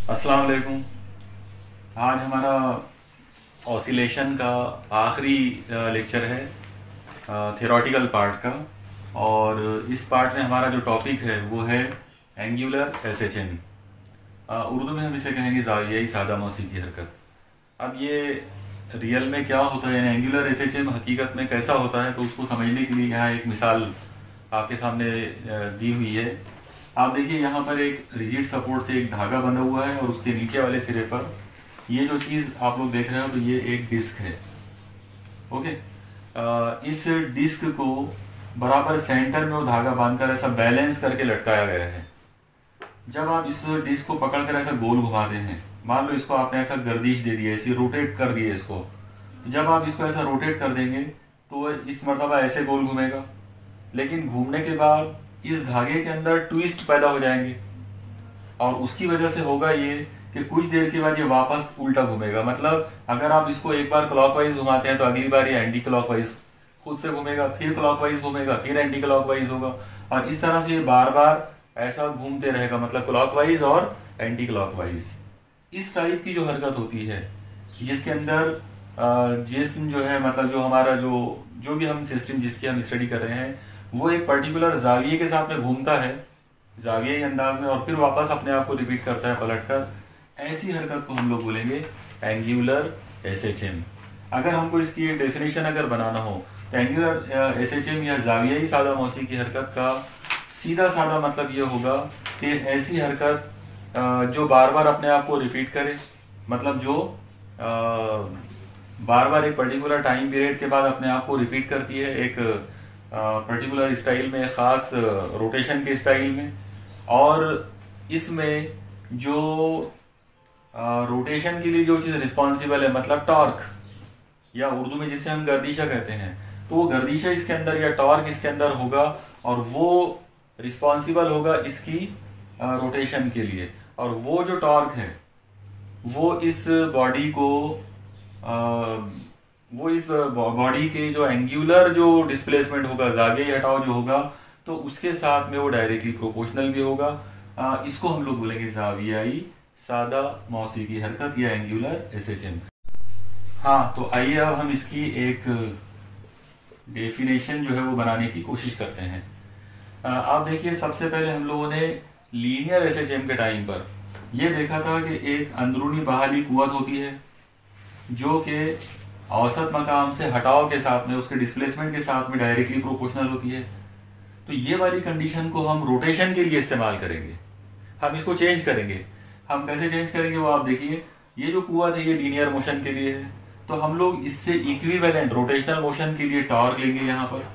अस्सलाम वालेकुम। आज हमारा ऑसिलेशन का आखिरी लेक्चर है थियोरेटिकल पार्ट का। और इस पार्ट में हमारा जो टॉपिक है वो है एंगुलर एसएचएम। उर्दू में हम इसे कहेंगे ज़ावियाई सादा मौसी की हरकत। अब ये रियल में क्या होता है, एंगुलर एसएचएम हकीकत में कैसा होता है, तो उसको समझने के लिए यहाँ एक मिसाल आपके सामने दी हुई है। आप देखिए यहाँ पर एक रिजिड सपोर्ट से एक धागा बना हुआ है और उसके नीचे वाले सिरे पर ये जो चीज़ आप लोग देख रहे हो तो ये एक डिस्क है। ओके, इस डिस्क को बराबर सेंटर में वो धागा बांधकर ऐसा बैलेंस करके लटकाया गया है। जब आप इस डिस्क को पकड़कर ऐसा गोल घुमाते हैं, मान लो इसको आपने ऐसा गर्दिश दे दी, ऐसी रोटेट कर दिए इसको, जब आप इसको ऐसा रोटेट कर देंगे तो इस मरतबा ऐसे गोल घूमेगा, लेकिन घूमने के बाद इस धागे के अंदर ट्विस्ट पैदा हो जाएंगे और उसकी वजह से होगा ये कि कुछ देर के बाद ये वापस उल्टा घूमेगा। मतलब अगर आप इसको एक बार क्लॉकवाइज घुमाते हैं तो अगली बार ये एंटी क्लॉकवाइज खुद से घूमेगा, फिर क्लॉकवाइज घूमेगा, फिर एंटी क्लॉकवाइज होगा और इस तरह से ये बार बार ऐसा घूमते रहेगा, मतलब क्लॉकवाइज और एंटी क्लॉकवाइज। इस टाइप की जो हरकत होती है जिसके अंदर जिस्म जो है, मतलब जो हमारा जो भी हम सिस्टम जिसकी हम स्टडी कर रहे हैं वो एक पर्टिकुलर जाविये के साथ में घूमता है जावियाई अंदाज में और फिर वापस अपने आप को रिपीट करता है पलटकर, ऐसी हरकत को हम लोग बोलेंगे एंगुलर एसएचएम। अगर हमको इसकी एक डेफिनेशन अगर बनाना हो तो एंगुलर एसएचएम या जावियाई सादा मौसी की हरकत का सीधा साधा मतलब ये होगा कि ऐसी हरकत जो बार बार अपने आप को रिपीट करे, मतलब जो बार बार एक पर्टिकुलर टाइम पीरियड के बाद अपने आप को रिपीट करती है एक पर्टिकुलर स्टाइल में, ख़ास रोटेशन के स्टाइल में। और इसमें जो रोटेशन के लिए जो चीज़ रिस्पॉन्सिबल है, मतलब टॉर्क या उर्दू में जिसे हम गर्दिशा कहते हैं, तो वो गर्दिशा इसके अंदर या टॉर्क इसके अंदर होगा और वो रिस्पॉन्सिबल होगा इसकी रोटेशन के लिए। और वो जो टॉर्क है वो इस बॉडी को वो इस बॉडी के जो एंगुलर जो डिस्प्लेसमेंट होगा, जावियाई हटाव जो होगा, तो उसके साथ में वो डायरेक्टली प्रोपोर्शनल भी होगा। इसको हम लोग बोलेंगे जावियाई सादा मौसी की हरकत या एंगुलर एसएचएम। हाँ, तो आइए अब हम इसकी एक डेफिनेशन जो है वो बनाने की कोशिश करते हैं। आप देखिए, सबसे पहले हम लोगों ने लीनियर एसएचएम के टाइम पर ये देखा था कि एक अंदरूनी बहाली कुव्वत होती है जो कि औसत मकाम से हटाव के साथ में, उसके डिस्प्लेसमेंट के साथ में डायरेक्टली प्रोपोर्शनल होती है। तो ये वाली कंडीशन को हम रोटेशन के लिए इस्तेमाल करेंगे। हम इसको चेंज करेंगे। हम कैसे चेंज करेंगे वो आप देखिए। ये जो कुव्वत है ये लीनियर मोशन के लिए है, तो हम लोग इससे इक्विवेलेंट रोटेशनल मोशन के लिए टॉर्क लेंगे यहाँ पर।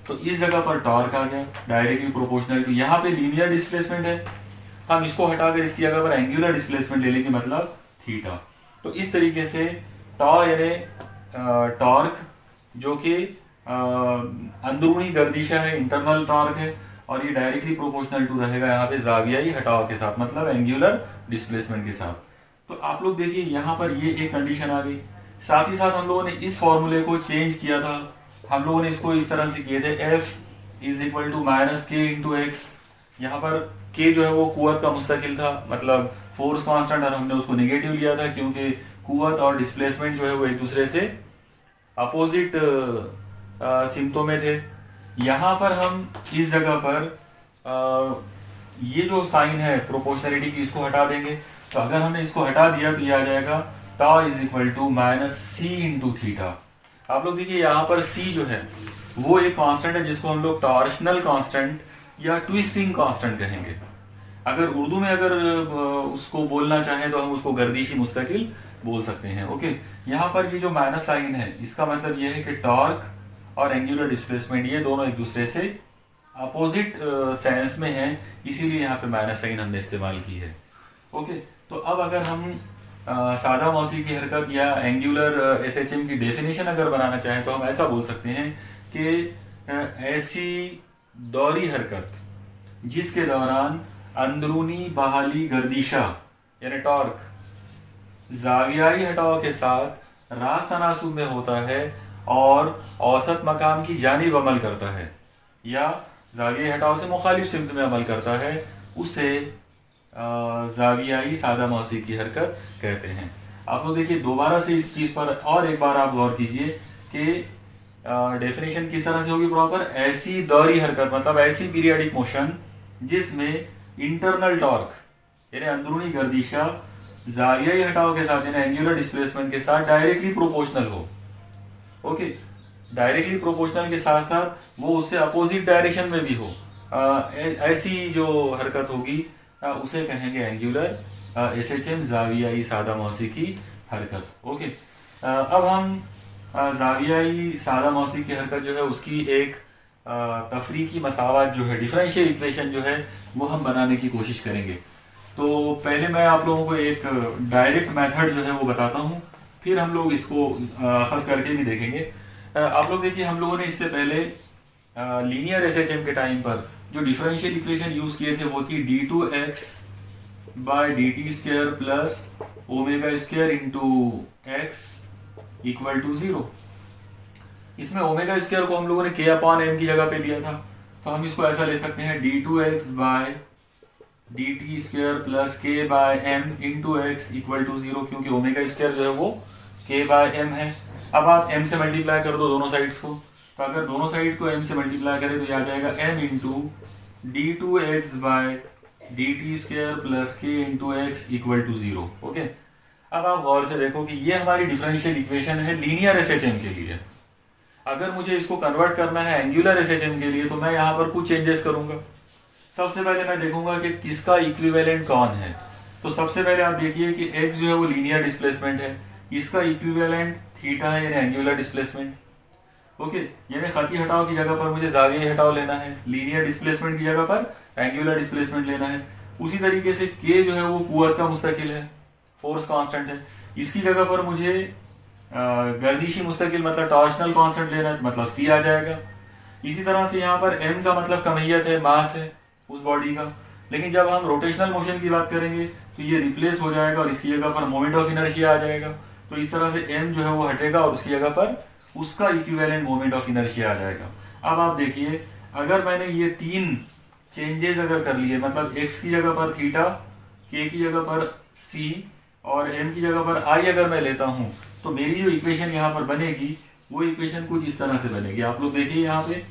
तो इस जगह पर टॉर्क आ गया डायरेक्टली प्रोपोर्शनल टू, यहाँ पे लीनियर डिस्प्लेसमेंट है, हम इसको हटाकर इसकी जगह पर एंगुलर डिस्प्लेसमेंट ले लेंगे, मतलब थीटा। तो इस तरीके से टॉर्क जो कि अंदरूनी गर्दिशा है, इंटरनल टॉर्क है, और ये डायरेक्टली प्रोपोर्शनल टू रहेगा यहाँ पे जावियाई हटाव के साथ, मतलब एंगुलर डिस्प्लेसमेंट के साथ। तो आप लोग देखिए यहाँ पर ये एक कंडीशन आ गई। साथ ही साथ हम लोगों ने इस फॉर्मूले को चेंज किया था। हम लोगों ने इसको इस तरह से किए थे, F is equal to minus k into x. यहाँ पर के जो है वो कुव्वत का मुस्तकिल था, मतलब फोर्स कांस्टेंट, और हमने उसको नेगेटिव लिया था क्योंकि कुव्वत और डिस्प्लेसमेंट जो है वो एक दूसरे से अपोजिट सिम्टों में थे। यहाँ पर हम इस जगह पर ये जो साइन है प्रोपोर्शनलिटी की, इसको हटा देंगे। तो अगर हमने इसको हटा दिया तो ये आ जाएगा tau is equal to minus C into theta. आप लोग देखिए यहाँ पर सी जो है वो एक कांस्टेंट है जिसको हम लोग टॉर्शनल कांस्टेंट या ट्विस्टिंग कांस्टेंट कहेंगे। अगर उर्दू में अगर उसको बोलना चाहें तो हम उसको गर्दिशी मुस्तकिल बोल सकते हैं। ओके, यहाँ पर ये जो माइनस साइन है इसका मतलब ये है कि टॉर्क और एंगुलर डिस्प्लेसमेंट ये दोनों एक दूसरे से अपोजिट सेंस में हैं, इसीलिए यहाँ पे माइनस साइन हमने इस्तेमाल की है। ओके, तो अब अगर हम सादा मौसी की हरकत या एंगुलर एसएचएम की डेफिनेशन अगर बनाना चाहें तो हम ऐसा बोल सकते हैं कि ऐसी दौरी हरकत जिसके दौरान अंदरूनी बहाली गर्दिशा यानी टॉर्क जावियाई हटाव के साथ रास्त तनासुब में होता है और औसत मकाम की जानिब अमल करता है या जावियाई हटाव से मुखालिफ सिमत में अमल करता है, उसे जावियाई सादा मौसी की हरकत कहते हैं। आप लोग देखिए दोबारा से इस चीज पर और एक बार आप गौर कीजिए कि डेफिनेशन किस तरह से होगी प्रॉपर। ऐसी दौरी हरकत मतलब ऐसी पीरियडिक मोशन जिसमें इंटरनल टॉर्क यानी अंदरूनी गर्दिशा जावियाई हटाव के साथ यानी एंगुलर डिस्प्लेसमेंट के साथ डायरेक्टली प्रोपोर्शनल हो। ओके, डायरेक्टली प्रोपोर्शनल के साथ साथ वो उससे अपोजिट डायरेक्शन में भी हो। ऐसी जो हरकत होगी उसे कहेंगे एंगुलर एसएचएम जावियाई सादा मौसी की हरकत। ओके, अब हम जावियाई सादा मौसी की हरकत जो है उसकी एक तफरीकी मसावत जो है डिफरेंशियल इक्वेशन जो है वो हम बनाने की कोशिश करेंगे। तो पहले मैं आप लोगों को एक डायरेक्ट मेथड जो है वो बताता हूँ, फिर हम लोग इसको अखज़ करके भी देखेंगे। आप लोग देखिए हम लोगों ने इससे पहले लीनियर एसएचएम के टाइम पर जो डिफरेंशियल इक्वेशन यूज किए थे वो थी d2x by dt square plus omega square into x equal to 0। इसमें ओमेगा स्क्वायर को हम लोगों ने k अपॉन m की जगह पे लिया था, तो हम इसको ऐसा ले सकते हैं d2x by dt square plus k by m into x equal to 0, क्योंकि ओमेगा स्क्वायर जो है वो k बाय m है। अब आप m से मल्टीप्लाई कर दो दोनों साइड्स को, तो अगर दोनों साइड को m से मल्टीप्लाई करें तो ये आ जाएगा m into d2x by dt square plus k into x equal to 0। Okay, अब आप गौर से देखो कि ये हमारी डिफरेंशियल इक्वेशन है लीनियर एसएचएम के लिए। अगर मुझे इसको कन्वर्ट करना है एंगुलर एसएचएम के लिए तो मैं यहाँ पर कुछ चेंजेस करूंगा। सबसे पहले मैं देखूंगा कि किसका इक्विवेलेंट कौन है। तो सबसे पहले आप देखिए कि x जो है वो लीनियर डिस्प्लेसमेंट है, इसका इक्विवेलेंट थीटा है यानी एंगुलर डिस्प्लेसमेंट। ओके, यानी खती हटाव की जगह पर मुझे जावियाई हटाव लेना है, लीनियर डिस्प्लेसमेंट की जगह पर एंगुलर डिस्प्लेसमेंट लेना है। उसी तरीके से k जो है वो कुव्वत का मुस्तकिल है, फोर्स कांस्टेंट है, इसकी जगह पर मुझे गर्दिशी मुस्तकिल मतलब टॉर्शनल कांस्टेंट लेना है, मतलब c आ जाएगा। इसी तरह से यहाँ पर m का मतलब कमियत है, मास है उस बॉडी का। लेकिन जब हम रोटेशनल मोशन की बात करेंगे तो ये रिप्लेस हो जाएगा और इसकी जगह पर मोमेंट ऑफ इनर्शिया आ जाएगा। तो इस तरह से m जो है वो हटेगा और उसकी जगह पर उसका इक्विवेलेंट मोमेंट ऑफ इनर्शिया आ जाएगा। अब आप देखिए अगर मैंने ये तीन चेंजेस अगर कर लिए, मतलब x की जगह पर थीटा, k की जगह पर c और m की जगह पर i अगर मैं लेता हूं, तो मेरी जो इक्वेशन यहाँ पर बनेगी वो इक्वेशन कुछ इस तरह से बनेगी। आप लोग देखिए यहाँ पे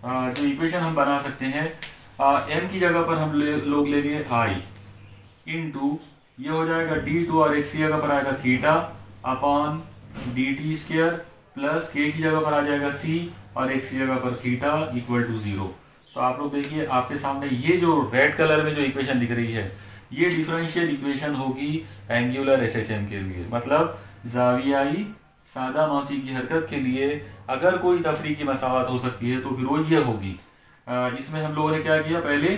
जो इक्वेशन हम बना सकते हैं, m की जगह पर हम लोग लेंगे i इंटू ये हो जाएगा d2 और x की जगह पर आएगा theta upon dt square plus k की जगह पर आ जाएगा c और x की जगह पर थीटा इक्वल टू 0। तो आप लोग देखिए आपके सामने ये जो रेड कलर में जो इक्वेशन दिख रही है ये डिफरेंशियल इक्वेशन होगी एंगुलर एसएचएम के लिए, मतलब जावियाई सादा मौसी की हरकत के लिए अगर कोई तफरीकी मसावत हो सकती है तो फिर वो ये होगी। इसमें हम लोगों ने क्या किया, पहले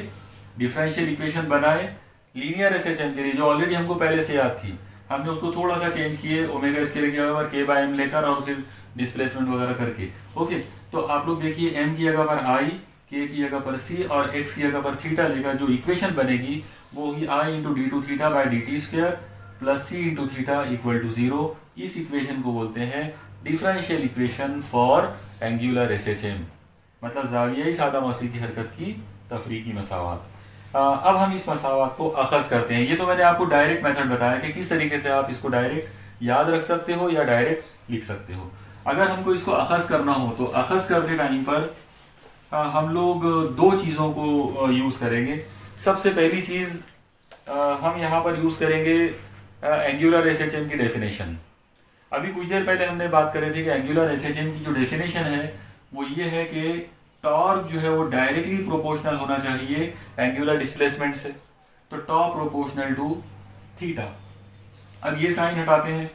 डिफरेंशियल इक्वेशन बनाए लीनियर एसएचएम के लिए जो ऑलरेडी हमको पहले से याद थी, हमने उसको थोड़ा सा चेंज किए ओमेगा स्केयर की जगह पर k बाय m लेकर और फिर डिस्प्लेसमेंट वगैरह करके। ओके, तो आप लोग देखिए m की जगह पर i, k की जगह पर c और x की जगह पर थीटा लेकर जो इक्वेशन बनेगी वो होगी i into d two theta by d t square plus c into theta equal to 0। इस इक्वेशन को बोलते हैं differential equation for angular SHM, मतलब जावियाई सादा मौसी की हरकत की तफरीकी मसावत। अब हम इस मसावत को अखज़ करते हैं। ये तो मैंने आपको डायरेक्ट मेथड बताया कि किस तरीके से आप इसको डायरेक्ट याद रख सकते हो या डायरेक्ट लिख सकते हो। अगर हमको इसको अखज़ करना हो तो अखज़ करते टाइम पर हम लोग दो चीज़ों को यूज़ करेंगे। सबसे पहली चीज़ हम यहाँ पर यूज़ करेंगे एंगुलर एसएचएम की डेफिनेशन। अभी कुछ देर पहले हमने बात कर रहे थे कि एंगुलर एसएचएम की जो डेफिनेशन है वो ये है कि टॉर्क जो है वो डायरेक्टली प्रोपोर्शनल होना चाहिए एंगुलर डिस्प्लेसमेंट से, तो टॉ प्रोपोर्शनल टू थीटा। अब ये साइन हटाते हैं,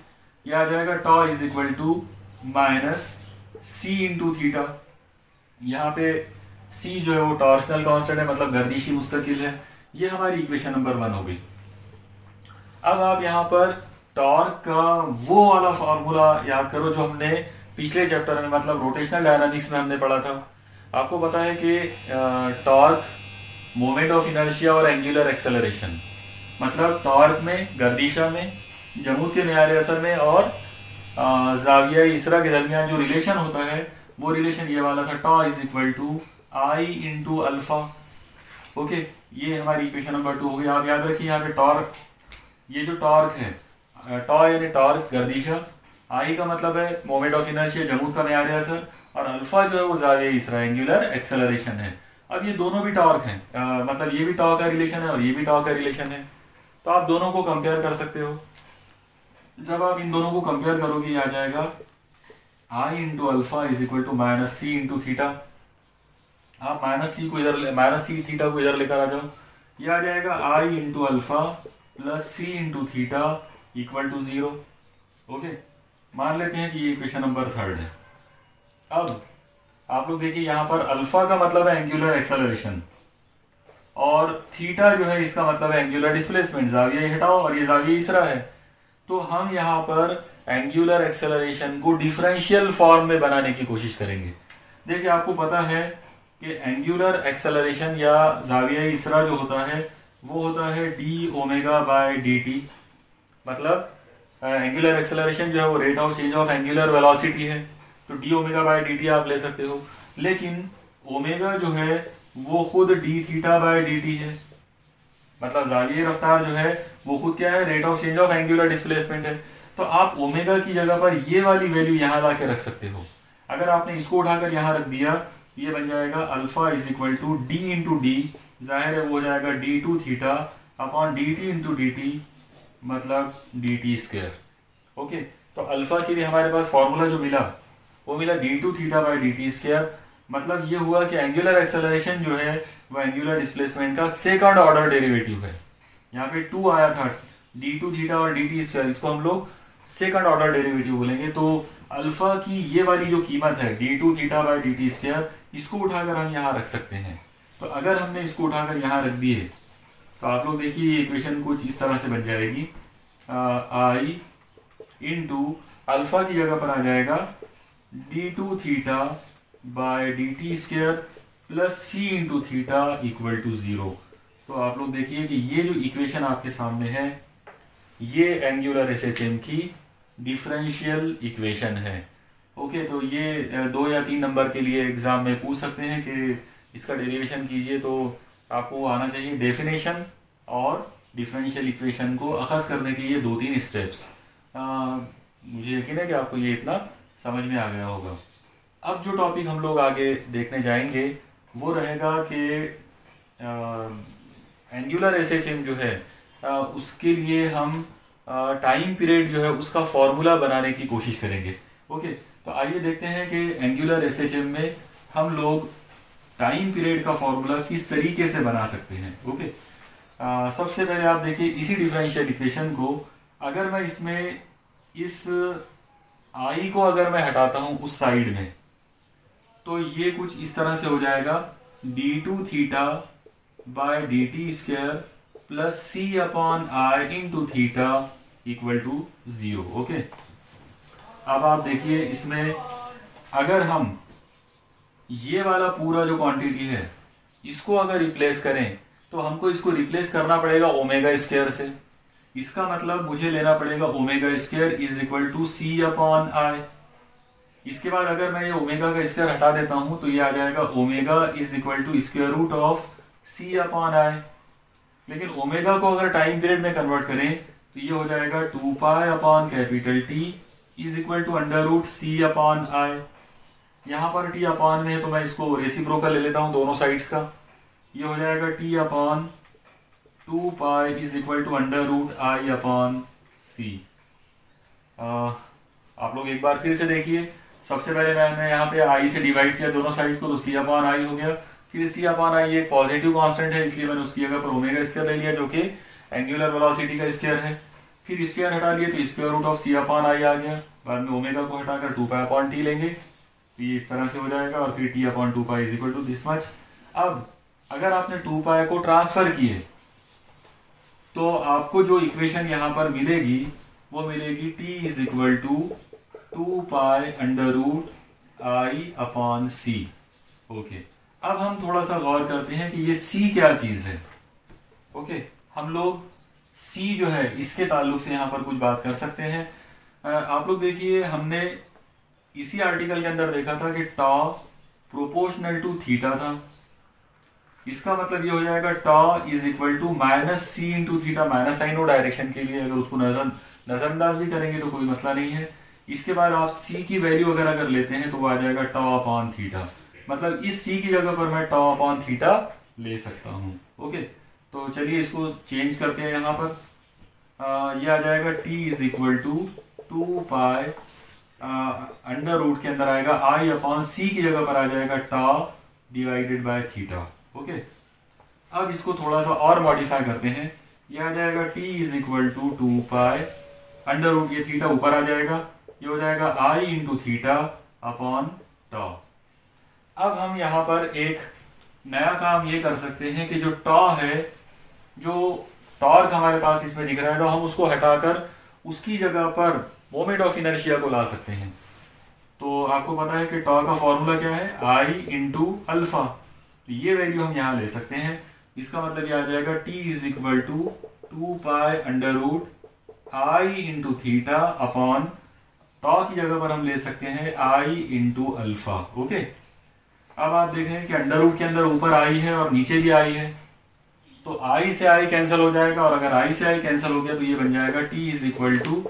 ये आ जाएगा tau is equal to minus C into theta. यहाँ पे सी जो है वो टॉर्शनल कांस्टेंट है, मतलब गर्दिशी मुस्तकिल है। ये हमारी इक्वेशन नंबर 1 हो गई। अब आप यहाँ पर टॉर्क का वो वाला फॉर्मूला याद करो जो हमने पिछले चैप्टर में मतलब रोटेशनल डायनामिक्स में हमने पढ़ा था। आपको पता है कि टॉर्क, मोमेंट ऑफ इनर्शिया और एंगुलर एक्सेलरेशन, मतलब टॉर्क में, गर्दिशा में, जमूद के मेयार असर में और जाविया इसरा के दरमियान जो रिलेशन होता है वो रिलेशन ये वाला था, tau is equal to I into alpha. Okay, ये हमारी इक्वेशन नंबर 2 हो गई। आप याद रखिए यहाँ पे टॉर्क, ये जो टॉर्क है, टॉ यानी टॉर्क गर्दिशा, आई का मतलब है मोमेंट ऑफ इनर्शिया, जमूद का मेयार असर, और अल्फा जो है वो ज़ाविया इसरा एंगुलर एक्सेलरेशन है। अब ये दोनों भी टॉर्क हैं, मतलब ये भी टॉ का रिलेशन है और ये भी टॉ का रिलेशन है, तो आप दोनों को कंपेयर कर सकते हो। जब आप इन दोनों को कंपेयर करोगे, आ जाएगा I into alpha is equal to minus C into theta. आप माइनस सी को इधर, माइनस सी थीटा को इधर लेकर आ जाओ, ये आ जाएगा I into alpha plus c into theta equal to 0। Okay, मान लेते हैं कि ये इक्वेशन नंबर 3 है। अब आप लोग देखिए यहाँ पर अल्फा का मतलब है एंगुलर एक्सेलरेशन, और थीटा जो है इसका मतलब है एंगुलर डिस्प्लेसमेंट, जाविया ये हटाओ और ये जाविया इसरा है। तो हम यहाँ पर एंगुलर एक्सेलरेशन को डिफरेंशियल फॉर्म में बनाने की कोशिश करेंगे। देखिए आपको पता है कि एंगुलर एक्सेलरेशन या जाविया इसरा जो होता है वो होता है D omega by d t. मतलब एंगुलर एक्सेलरेशन जो है वो rate of change of angular velocity है, तो D omega by d T आप ले सकते हो। लेकिन ओमेगा जो है वो खुद D theta by d T है, मतलब जाविया रफ्तार जो है वो खुद क्या है, rate of change of angular displacement है। तो आप ओमेगा की जगह पर ये वाली वैल्यू यहाँ ला के रख सकते हो। अगर आपने इसको उठाकर यहाँ रख दिया, ये बन जाएगा alpha is equal to d into d, जाहिर है वो हो जाएगा d two theta upon d t into d t, मतलब डी टी स्क्वायर। ओके, तो अल्फा के लिए हमारे पास फॉर्मूला जो मिला वो मिला d two theta by d t square. मतलब ये हुआ कि एंगुलर एक्सेलरेशन जो है वो एंगुलर डिस्प्लेसमेंट का सेकंड ऑर्डर डेरिवेटिव है। यहाँ पे 2 आया था, डी टू थीटा और डी टी स्क्वायर, इसको हम लोग सेकंड ऑर्डर डेरिवेटिव बोलेंगे। तो अल्फा की ये वाली जो कीमत है d two theta by d t square, इसको उठाकर हम यहाँ रख सकते हैं। तो अगर हमने इसको उठाकर यहाँ रख दिए तो आप लोग देखिए ये इक्वेशन कुछ इस तरह से बन जाएगी, आई इंटू अल्फा की जगह पर आ जाएगा d two theta by d t square plus c into theta equal to 0। तो आप लोग देखिए कि ये जो इक्वेशन आपके सामने है ये एंगुलर एसएचएम की डिफरेंशियल इक्वेशन है। ओके, तो ये 2 या 3 नंबर के लिए एग्जाम में पूछ सकते हैं कि इसका डेरिवेशन कीजिए, तो आपको आना चाहिए डेफिनेशन और डिफरेंशियल इक्वेशन को अखज़ करने के ये 2-3 स्टेप्स। मुझे यकीन है कि आपको ये इतना समझ में आ गया होगा। अब जो टॉपिक हम लोग आगे देखने जाएंगे वो रहेगा कि एंगुलर एसएचएम जो है उसके लिए हम टाइम पीरियड जो है उसका फॉर्मूला बनाने की कोशिश करेंगे। ओके, तो आइए देखते हैं कि एंगुलर एसएचएम में हम लोग टाइम पीरियड का फॉर्मूला किस तरीके से बना सकते हैं। ओके, सबसे पहले आप देखिए इसी डिफरेंशियल इक्वेशन को, अगर मैं इसमें इस आई को अगर मैं हटाता हूं उस साइड में, तो ये कुछ इस तरह से हो जाएगा d two theta by d t square plus c upon I into theta equal to 0। Okay, अब आप देखिए इसमें अगर हम ये वाला पूरा जो क्वांटिटी है इसको अगर रिप्लेस करें तो हमको इसको रिप्लेस करना पड़ेगा ओमेगा स्क्वायर से। इसका मतलब मुझे लेना पड़ेगा omega square is equal to c upon I. इसके बाद अगर मैं ये ओमेगा का स्क्वायर हटा देता हूं तो ये आ जाएगा omega is equal to square root of c upon I. लेकिन ओमेगा को अगर टाइम पीरियड में कन्वर्ट करें तो ये हो जाएगा 2 pi upon capital T is equal to under root c upon I. यहाँ पर टी अपॉन में है तो मैं इसको रेसिप्रोकल ले लेता हूँ दोनों साइड्स का, ये हो जाएगा t upon 2 pi is equal to under root I upon c. आप लोग एक बार फिर से देखिए, सबसे पहले मैंने यहाँ पे आई से डिवाइड किया दोनों साइड को, तो सी अपॉन आई हो गया। फिर सी अपॉन आई एक पॉजिटिव कांस्टेंट है इसलिए मैंने उसकी जगह पर ओमेगा स्क्वायर ले लिया जो कि एंगुलर वेलोसिटी का स्क्वायर है। फिर स्क्वायर हटा लिए तो square root of c upon I आ गया। बाद में ओमेगा को हटाकर 2 पाई अपॉन टी लेंगे तो ये इस तरह से हो जाएगा, और फिर t upon 2 pi is equal to this much. अब अगर आपने 2 पाई को ट्रांसफर किए तो आपको जो इक्वेशन यहाँ पर मिलेगी वो मिलेगी t is equal to 2 pi under root I upon c. Okay, अब हम थोड़ा सा गौर करते हैं कि ये सी क्या चीज है। ओके, हम लोग सी जो है इसके ताल्लुक से यहाँ पर कुछ बात कर सकते हैं। आप लोग देखिए हमने इसी आर्टिकल के अंदर देखा था कि टॉ प्रोपोर्शनल टू थीटा था। इसका मतलब ये हो जाएगा tau is equal to minus C into theta, minus sign हो डायरेक्शन के लिए, अगर उसको नजरअंदाज भी करेंगे तो कोई मसला नहीं है। इसके बाद आप सी की वैल्यू अगर लेते हैं तो वो आ जाएगा टॉ अपॉन थीटा, मतलब इस सी की जगह पर मैं टॉ अपॉन थीटा ले सकता हूँ। ओके, तो चलिए इसको चेंज करते हैं यहाँ पर। ये आ जाएगा t is equal to 2 pi under root के अंदर आएगा आई अपॉन सी की जगह पर आ जाएगा टॉ डिवाइडेड बाय थीटा। ओके, अब इसको थोड़ा सा और मॉडिफाई करते हैं। ये आ जाएगा t is equal to 2 pi under root, ये थीटा ऊपर आ जाएगा, ये हो जाएगा I into theta upon tau. अब हम यहाँ पर एक नया काम ये कर सकते हैं कि जो टॉ है, जो टॉर्क हमारे पास इसमें दिख रहा है, तो हम उसको हटाकर उसकी जगह पर मोमेंट ऑफ इनर्शिया को ला सकते हैं। तो आपको पता है कि टॉ का फॉर्मूला क्या है, आई इंटू अल्फा, तो ये वैल्यू हम यहाँ ले सकते हैं। इसका मतलब ये आ जाएगा t is equal to 2 pi under root I into theta upon tau की जगह पर हम ले सकते हैं आई इंटू अल्फा। ओके, अब आप देखें कि अंडर रूट के अंदर ऊपर आई है और नीचे भी आई है, तो आई से आई कैंसिल हो जाएगा, और अगर आई से आई कैंसिल हो गया तो ये बन जाएगा t is equal to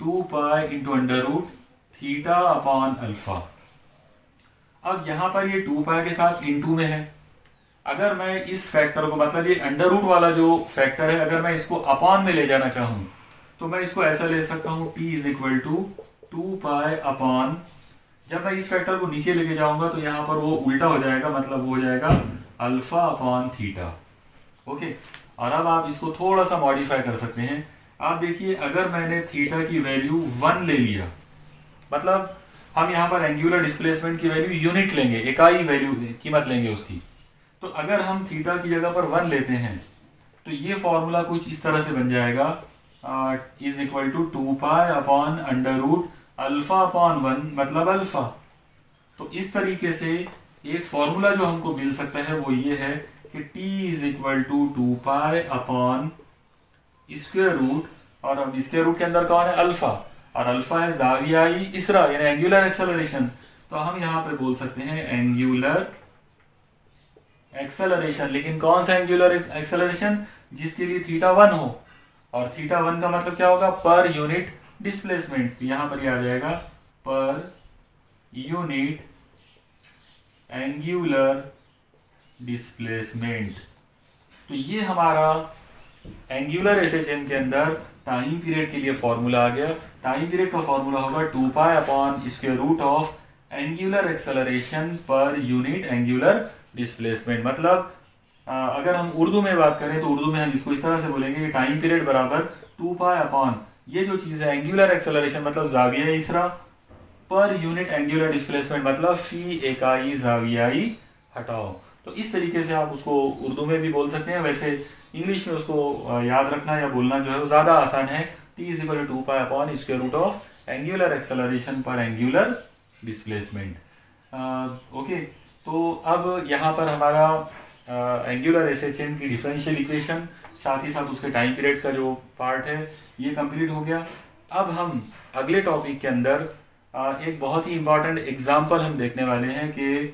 2 pi into under root theta upon alpha. अब यहां पर ये 2 पाई के साथ इंटू में है, अगर मैं इस फैक्टर को, मतलब ये अंडर रूट वाला जो फैक्टर है, अगर मैं इसको अपॉन में ले जाना चाहूं तो मैं इसको ऐसा ले सकता हूं t is equal to 2 pi upon, जब मैं इस फैक्टर को नीचे लेके जाऊंगा तो यहां पर वो उल्टा हो जाएगा, मतलब वो हो जाएगा अल्फा अपॉन थीटा। ओके, और अब आप इसको थोड़ा सा मॉडिफाई कर सकते हैं। आप देखिए, अगर मैंने थीटा की वैल्यू 1 ले लिया, मतलब हम यहाँ पर एंगुलर डिस्प्लेसमेंट की वैल्यू यूनिट लेंगे, इकाई वैल्यू कीमत लेंगे उसकी, तो अगर हम थीटा की जगह पर 1 लेते हैं तो ये फॉर्मूला कुछ इस तरह से बन जाएगा, is equal to 2 pi upon under root alpha upon 1, मतलब अल्फा। तो इस तरीके से एक फॉर्मूला जो हमको मिल सकता है वो ये है कि t is equal to 2 pi upon square root, और अब स्क्वायर रूट के अंदर कौन है, अल्फा, और अल्फा है जावियाई इसरा, यानी एंगुलर एक्सेलरेशन। तो हम यहां पे बोल सकते हैं एंगुलर एक्सेलरेशन, लेकिन कौन सा एंगुलर एक्सेलरेशन, जिसके लिए थीटा 1 हो, और थीटा 1 का मतलब क्या होगा, पर यूनिट डिस्प्लेसमेंट। यहां पर ये आ जाएगा पर यूनिट एंगुलर डिस्प्लेसमेंट। तो ये हमारा एंगुलर एसएचएम के अंदर टाइम पीरियड के लिए फॉर्मूला आ गया। टाइम पीरियड का फॉर्मूला होगा 2 pi upon square root of angular acceleration per unit angular displacement. मतलब अगर हम उर्दू में बात करें तो उर्दू में हम इसको इस तरह से बोलेंगे कि टाइम पीरियड बराबर 2 पाई अपॉन, ये जो चीज है एंगुलर एक्सेलरेशन मतलब जाविया इसरा, पर यूनिट एंगुलर डिस्प्लेसमेंट मतलब फी इकाई जावियाई हटाओ। तो इस तरीके से आप उसको उर्दू में भी बोल सकते हैं। वैसे इंग्लिश में उसको याद रखना या बोलना जो है वो ज़्यादा आसान है। T is equal to 2 pi upon square root of angular acceleration per angular displacement. Okay, तो अब यहाँ पर हमारा एंगुलर एसएचएम की डिफरेंशियल इक्वेशन, साथ ही साथ उसके टाइम पीरियड का जो पार्ट है ये कंप्लीट हो गया। अब हम अगले टॉपिक के अंदर एक बहुत ही इंपॉर्टेंट एग्जाम्पल हम देखने वाले हैं कि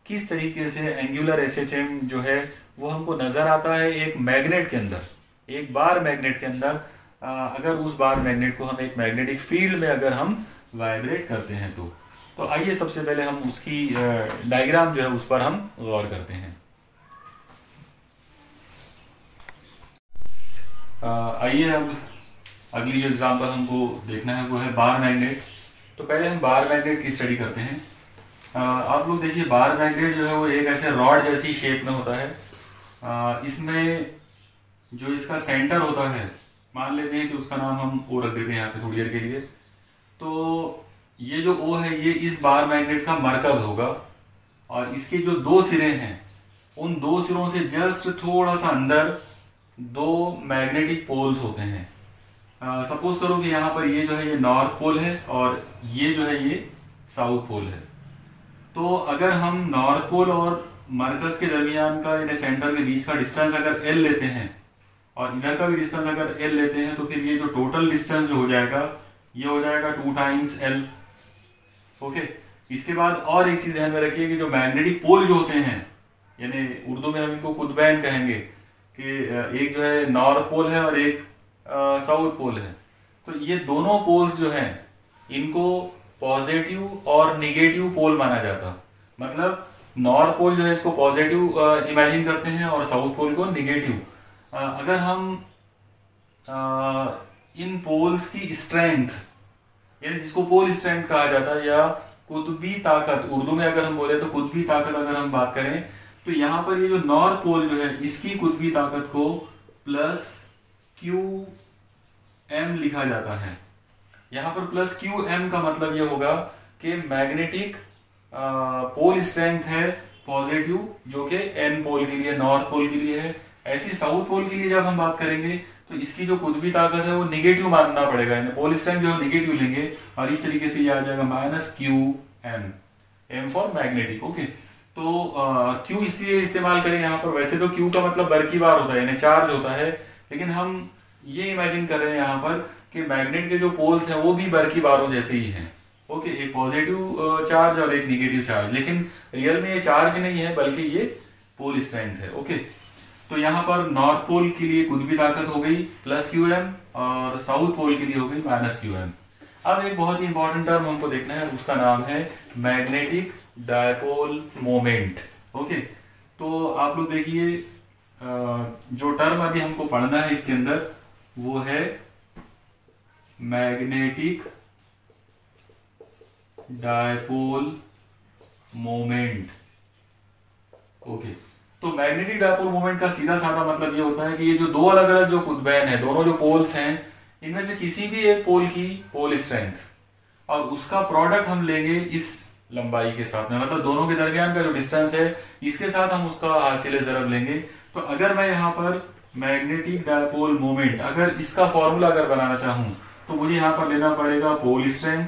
किस तरीके से एंगुलर एसएचएम जो है वो हमको नजर आता है एक मैग्नेट के अंदर, एक बार मैग्नेट के अंदर। अगर उस बार मैग्नेट को हम एक मैग्नेटिक फील्ड में अगर हम वाइब्रेट करते हैं तो आइए सबसे पहले हम उसकी डायग्राम जो है उस पर हम गौर करते हैं। आइए अब अगली जो एग्जाम्पल हमको देखना है वो है बार मैग्नेट। तो पहले हम बार मैग्नेट की स्टडी करते हैं। आप लोग देखिए, बार मैग्नेट जो है वो एक ऐसे रॉड जैसी शेप में होता है। इसमें जो इसका सेंटर होता है, मान लेते हैं कि उसका नाम हम ओ रख देते हैं यहाँ पे थोड़ी देर के लिए। तो ये जो ओ है ये इस बार मैग्नेट का मरकज होगा, और इसके जो 2 सिरे हैं उन 2 सिरों से जस्ट थोड़ा सा अंदर 2 मैग्नेटिक पोल्स होते हैं। सपोज करो कि यहाँ पर ये जो है ये नॉर्थ पोल है और ये जो है ये साउथ पोल है। तो अगर हम नॉर्थ पोल और मरकज के दरमियान का यानी सेंटर के बीच का डिस्टेंस अगर एल लेते हैं और इधर का भी डिस्टेंस अगर एल लेते हैं तो फिर ये जो टोटल डिस्टेंस जो हो जाएगा ये हो जाएगा 2 टाइम्स एल। ओके, इसके बाद और एक चीज ध्यान में रखिए कि जो मैग्नेटिक पोल जो होते हैं यानी उर्दू में हम इनको कुतबैन कहेंगे कि एक जो है नॉर्थ पोल है और एक साउथ पोल है। तो ये दोनों पोल्स जो हैं इनको पॉजिटिव और निगेटिव पोल माना जाता। मतलब नॉर्थ पोल जो है इसको पॉजिटिव इमेजिन करते हैं और साउथ पोल को निगेटिव। अगर हम इन पोल्स की स्ट्रेंथ, यानी जिसको पोल स्ट्रेंथ कहा जाता है या कुतबी ताकत, उर्दू में अगर हम बोले तो कुतबी ताकत अगर हम बात करें तो यहाँ पर ये जो नॉर्थ पोल जो है इसकी कुतबी ताकत को प्लस क्यू एम लिखा जाता है। यहाँ पर प्लस क्यू एम का मतलब ये होगा कि मैग्नेटिक पोल स्ट्रेंथ है पॉजिटिव, जो कि एन पोल के लिए, नॉर्थ पोल के लिए है। ऐसी साउथ पोल के लिए जब हम बात करेंगे तो इसकी जो कुतबी ताकत है वो निगेटिव मानना पड़ेगा, यानी पोल स्ट्रेंथ जो है निगेटिव लेंगे और इस तरीके से ये आ जाएगा minus q m, m for magnetic. Okay, तो क्यू इसलिए इस्तेमाल करें यहाँ पर। वैसे तो क्यू का मतलब बरकी बार होता है, यानी चार्ज होता है, लेकिन हम ये इमेजिन कर रहे हैं यहाँ पर कि मैग्नेट के जो पोल्स हैं वो भी बरकी बारों जैसे ही हैं। ओके, एक पॉजिटिव चार्ज और एक निगेटिव चार्ज, लेकिन रियल में ये चार्ज नहीं है बल्कि ये पोल स्ट्रेंथ है। ओके, तो यहाँ पर नॉर्थ पोल के लिए कुतबी ताकत हो गई प्लस क्यू एम और साउथ पोल के लिए हो गई माइनस क्यू एम। अब एक बहुत ही इंपॉर्टेंट टर्म हमको देखना है, उसका नाम है मैग्नेटिक डायपोल मोमेंट। ओके, तो आप लोग देखिए जो टर्म अभी हमको पढ़ना है इसके अंदर वो है मैग्नेटिक डायपोल मोमेंट। ओके, तो मैग्नेटिक डायपोल मोमेंट का सीधा साधा मतलब ये होता है कि ये जो दो अलग अलग जो कुतबैन है, दोनों जो पोल्स हैं, इनमें से किसी भी एक पोल की पोल स्ट्रेंथ और उसका प्रोडक्ट हम लेंगे इस लंबाई के साथ में, मतलब दोनों के दरमियान का जो डिस्टेंस है इसके साथ हम उसका हासिल ज़रब लेंगे। तो अगर मैं यहाँ पर मैग्नेटिक डायपोल मोमेंट, अगर इसका फॉर्मूला अगर बनाना चाहूं तो मुझे यहाँ पर लेना पड़ेगा पोल स्ट्रेंथ,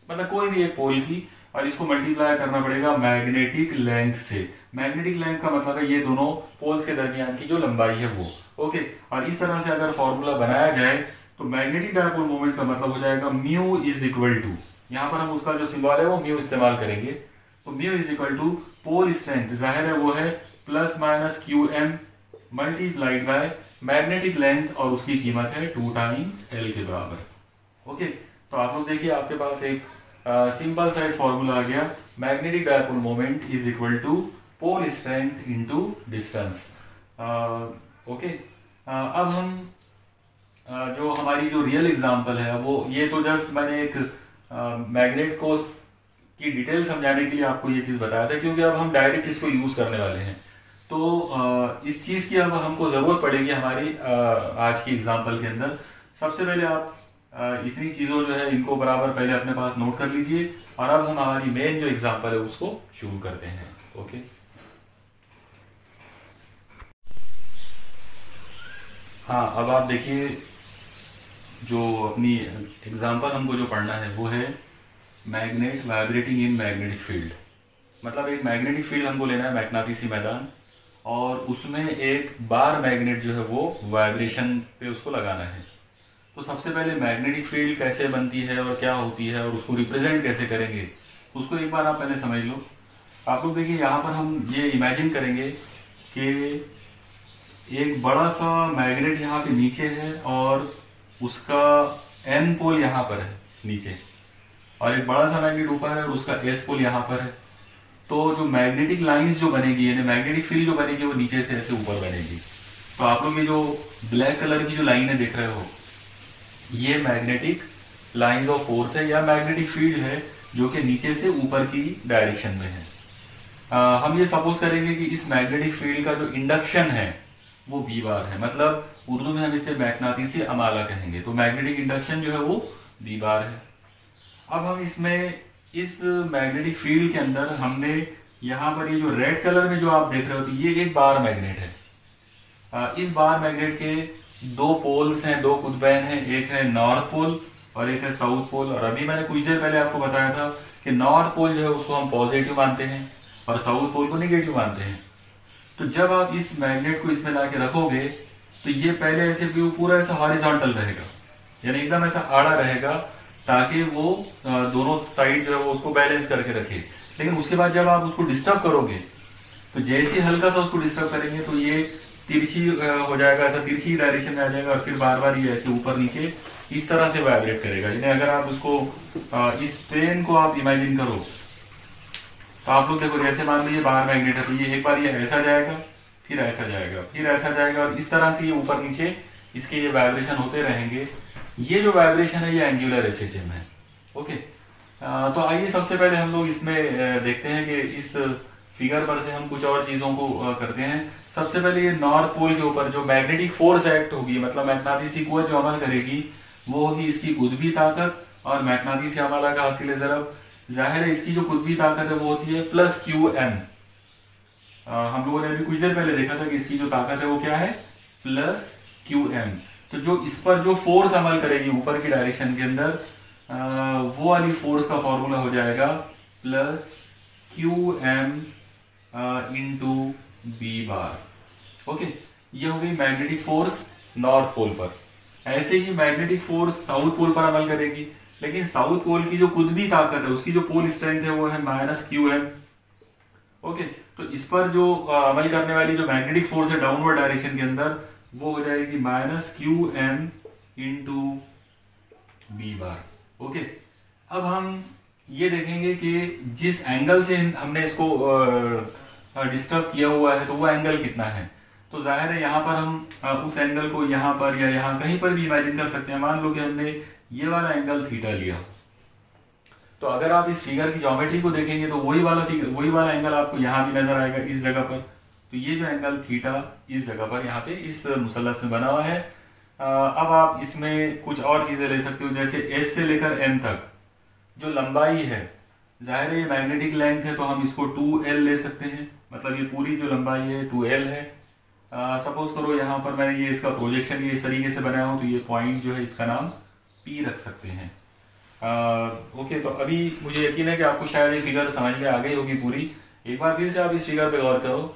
मतलब कोई भी एक पोल की, और इसको मल्टीप्लाई करना पड़ेगा मैग्नेटिक लेंथ से। मैग्नेटिक लेंथ का मतलब है ये दोनों पोल्स के दरमियान की जो लंबाई है वो। ओके, और इस तरह से अगर फॉर्मूला बनाया जाए तो मैग्नेटिक डायपोल मोमेंट का मतलब हो जाएगा म्यू इज इक्वल टू, यहाँ पर हम उसका जो सिंबल है वो म्यू इस्तेमाल करेंगे, तो mu is equal to pole strength, जाहिर है वो है plus minus q m multiplied by magnetic length और उसकी कीमत है 2 टाइम्स एल के बराबर। ओके, तो आप लोग देखिए आपके पास एक सिंपल सा फॉर्मूला आ गया, magnetic dipole moment is equal to pole strength into distance. Okay, अब हम जो हमारी जो रियल एग्जांपल है वो, ये तो जस्ट मैंने एक मैग्नेट को की डिटेल समझाने के लिए आपको ये चीज़ बताया था, क्योंकि अब हम डायरेक्ट इसको यूज़ करने वाले हैं। तो इस चीज़ की अब हमको ज़रूरत पड़ेगी हमारी आज की एग्जांपल के अंदर। सबसे पहले आप इतनी चीज़ों जो है इनको बराबर पहले अपने पास नोट कर लीजिए, और अब हम हमारी मेन जो एग्जांपल है उसको शुरू करते हैं। ओके, हाँ, अब आप देखिए जो अपनी एग्जांपल हमको जो पढ़ना है वो है magnet vibrating in magnetic field. मतलब एक मैग्नेटिक फील्ड हमको लेना है, मैग्नेटिसी मैदान, और उसमें एक बार मैग्नेट जो है वो वाइब्रेशन पे उसको लगाना है। तो सबसे पहले मैग्नेटिक फील्ड कैसे बनती है और क्या होती है और उसको रिप्रेजेंट कैसे करेंगे उसको एक बार आप पहले समझ लो। आप लोग देखिए यहाँ पर हम ये इमेजिन करेंगे कि एक बड़ा सा मैग्नेट यहाँ पे नीचे है और उसका एन पोल यहाँ पर है नीचे, और एक बड़ा सा मैग्नेट ऊपर है और उसका एस पोल यहाँ पर है। तो जो मैग्नेटिक लाइंस जो बनेगी, यानी मैग्नेटिक फील्ड जो बनेगी वो नीचे से ऐसे ऊपर बनेगी। तो आप लोग ये जो ब्लैक कलर की जो लाइन है देख रहे हो, ये मैग्नेटिक लाइंस ऑफ फोर्स है या मैग्नेटिक फील्ड है जो कि नीचे से ऊपर की डायरेक्शन में है। हम ये सपोज करेंगे कि इस मैग्नेटिक फील्ड का जो इंडक्शन है वो बी बार है, मतलब उर्दू में हम इसे मैग्नेटिसी अमाला कहेंगे। तो मैग्नेटिक इंडक्शन जो है वो बी बार है। अब हम इसमें इस मैग्नेटिक फील्ड के अंदर हमने यहाँ पर ये जो रेड कलर में जो आप देख रहे हो, तो ये एक बार मैग्नेट है। इस बार मैग्नेट के दो पोल्स हैं, दो कुतबैन हैं, एक है नॉर्थ पोल और एक है साउथ पोल। और अभी मैंने कुछ देर पहले आपको बताया था कि नॉर्थ पोल जो है उसको हम पॉजिटिव मानते हैं और साउथ पोल को नेगेटिव मानते हैं। तो जब आप इस मैग्नेट को इसमें ला के रखोगे तो ये पहले ऐसे व्यू पूरा ऐसा हॉरिजॉन्टल रहेगा, यानी एकदम ऐसा आड़ा रहेगा, ताकि वो दोनों साइड जो है वो उसको बैलेंस करके रखे। लेकिन उसके बाद जब आप उसको डिस्टर्ब करोगे तो जैसे ही हल्का सा उसको डिस्टर्ब करेंगे तो ये तिरछी हो जाएगा, ऐसा तिरछी डायरेक्शन में आ जाएगा और फिर बार बार ये ऐसे ऊपर नीचे इस तरह से वाइब्रेट करेगा। यानी अगर आप उसको इस पेन को आप इमेजिन करो तो आप लोग देखो, जैसे मान लीजिए बाहर मैग्नेट है तो ये एक बार ये ऐसा जाएगा, फिर ऐसा जाएगा, फिर ऐसा जाएगा और इस तरह से ये ऊपर नीचे इसके ये वाइब्रेशन होते रहेंगे। ये जो वाइब्रेशन है ये एंगुलर एसएचएम है। ओके, तो आइए सबसे पहले हम लोग इसमें देखते हैं कि इस फिगर पर से हम कुछ और चीजों को करते हैं। सबसे पहले ये नॉर्थ पोल के ऊपर जो मैग्नेटिक फोर्स एक्ट होगी, मतलब मैग्नेटिसी कुवत जो अमल करेगी वो होगी इसकी कुदबी ताकत और मैग्नेटिसी हमारा का हासिल जरब। जाहिर है इसकी जो कुदबी ताकत है वो होती है प्लस क्यू एम। हम लोगों ने अभी कुछ देर पहले देखा था कि इसकी जो ताकत है वो क्या है, प्लस क्यू एम। तो जो इस पर जो फोर्स अमल करेगी ऊपर की डायरेक्शन के अंदर, वो वाली फोर्स का फॉर्मूला हो जाएगा plus q m into B bar. Okay, ये हो गई मैग्नेटिक फोर्स नॉर्थ पोल पर। ऐसे ही मैग्नेटिक फोर्स साउथ पोल पर अमल करेगी, लेकिन साउथ पोल की जो कुदबी ताकत है उसकी जो पोल स्ट्रेंथ है वो है माइनस क्यू एम। ओके, तो इस पर जो अमल करने वाली जो मैग्नेटिक फोर्स है डाउनवर्ड डायरेक्शन के अंदर वो हो जाएगी minus q m into B bar. Okay, अब हम ये देखेंगे कि जिस एंगल से हमने इसको डिस्टर्ब किया हुआ है तो वो एंगल कितना है। तो जाहिर है यहाँ पर हम उस एंगल को यहाँ पर या यहाँ कहीं पर भी इमेजिन कर सकते हैं। मान लो कि हमने ये वाला एंगल थीटा लिया, तो अगर आप इस फिगर की ज्योमेट्री को देखेंगे तो वही वाला एंगल आपको यहाँ भी नजर आएगा इस जगह पर। तो ये जो एंगल थीटा इस जगह पर यहाँ पे इस मुसल्लस में बना हुआ है। अब आप इसमें कुछ और चीजें ले सकते हो, जैसे एस से लेकर एन तक जो लंबाई है, जाहिर है ये मैग्नेटिक लेंथ है तो हम इसको 2L ले सकते हैं, मतलब ये पूरी जो लंबाई है 2L है। सपोज करो यहाँ पर मैंने ये इसका प्रोजेक्शन ये इस तरीके से बनाया हूँ तो ये पॉइंट जो है इसका नाम P रख सकते हैं। ओके, तो अभी मुझे यकीन है कि आपको शायद ये फिगर समझ में आ गई होगी पूरी। एक बार फिर से आप इस फिगर पे गौर करो।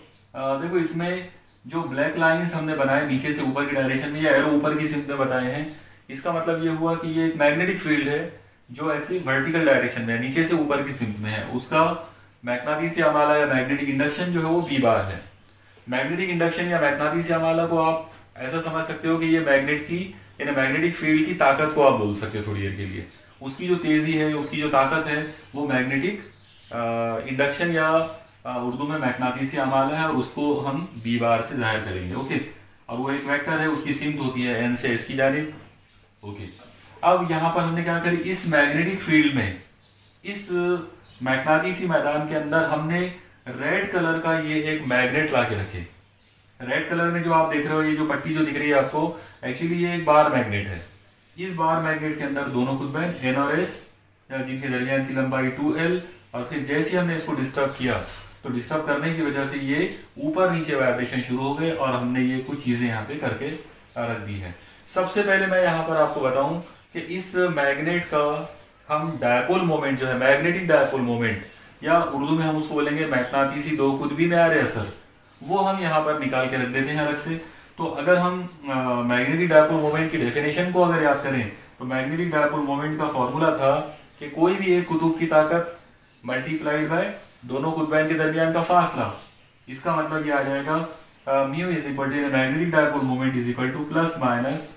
देखो इसमें जो ब्लैक लाइंस हमने बनाए नीचे से ऊपर की डायरेक्शन में या एरो ऊपर की सिम्त में बताए हैं, इसका मतलब ये हुआ कि ये एक मैग्नेटिक फील्ड है जो ऐसी वर्टिकल डायरेक्शन में है, नीचे से ऊपर की सिम्त में है। उसका मैग्नेटिसी हमारा या मैग्नेटिक इंडक्शन जो है वो P बार है। मैग्नेटिक इंडक्शन या मैग्नेटिसी हमारा को आप ऐसा समझ सकते हो कि ये मैग्नेट की यानी मैग्नेटिक फील्ड की ताकत को आप बोल सकते हो थोड़ी देर के लिए। उसकी जो तेजी है, उसकी जो ताकत है वो मैग्नेटिक इंडक्शन या उर्दू में मैग्नेटिसी अमाला है और उसको हम बी बार से जाहिर करेंगे। ओके, और वो एक वेक्टर है, उसकी सिम्त होती है एन से एस की जानिब। ओके, अब यहाँ पर हमने क्या करी, इस मैग्नेटिक फील्ड में इस मैग्नेटिसी मैदान के अंदर हमने रेड कलर का ये एक मैग्नेट ला के रखे। रेड कलर में जो आप देख रहे हो ये जो पट्टी जो दिख रही है आपको, एक्चुअली ये एक बार मैग्नेट है। इस बार मैग्नेट के अंदर दोनों कुतबैन एन और एस जिनके दरमियान की लंबाई 2L, और फिर जैसे हमने इसको डिस्टर्ब किया तो डिस्टर्ब करने की वजह से ये ऊपर नीचे वाइब्रेशन शुरू हो गए और हमने ये कुछ चीजें यहाँ पे करके रख दी है। सबसे पहले मैं यहाँ पर आपको बताऊं कि इस मैग्नेट का हम डायपोल मोमेंट जो है, मैग्नेटिक डायपोल मोमेंट या उर्दू में हम उसको बोलेंगे मैग्नेटिसी दो कुतबी में आ रहे असर, वो हम यहाँ पर निकाल के रख देते हैं अलग से। तो अगर हम मैग्नेटिक डायपोल मोमेंट की डेफिनेशन को अगर याद करें तो मैग्नेटिक डायपोल मोमेंट का फॉर्मूला था कि कोई भी एक कुतुब की ताकत मल्टीप्लाइड बाय दोनों कुतबैन के दरमियान का फासला। इसका मतलब ये आ जाएगा mu is equal to magnetic dipole moment is equal to plus minus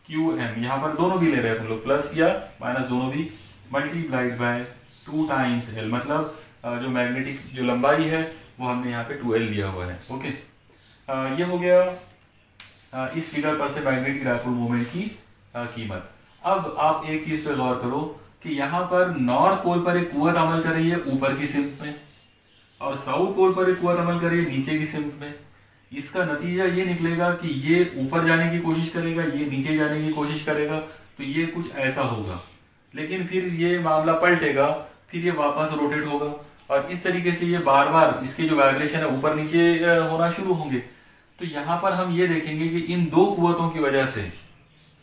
q m. यहाँ पर दोनों भी ले रहे हैं हम लोग, प्लस या माइनस दोनों भी, मल्टीप्लाइड बाय 2 टाइम्स L, मतलब जो मैग्नेटिक जो लंबाई है वो हमने यहाँ पे 2L लिया हुआ है। ओके, ये हो गया इस फिगर पर से मैग्नेटिक डायपोल मोमेंट की कीमत। अब आप एक चीज पे गौर करो कि यहाँ पर नॉर्थ पोल पर एक कुवत अमल कर रही है ऊपर की सिम्त में और साउथ पोल पर एक कुवत अमल कर रही है नीचे की सिम्त में। इसका नतीजा ये निकलेगा कि ये ऊपर जाने की कोशिश करेगा, ये नीचे जाने की कोशिश करेगा, तो ये कुछ ऐसा होगा। लेकिन फिर ये मामला पलटेगा, फिर ये वापस रोटेट होगा और इस तरीके से ये बार बार इसके जो वाइब्रेशन है ऊपर नीचे होना शुरू होंगे। तो यहाँ पर हम ये देखेंगे कि इन दो कुवतों की वजह से,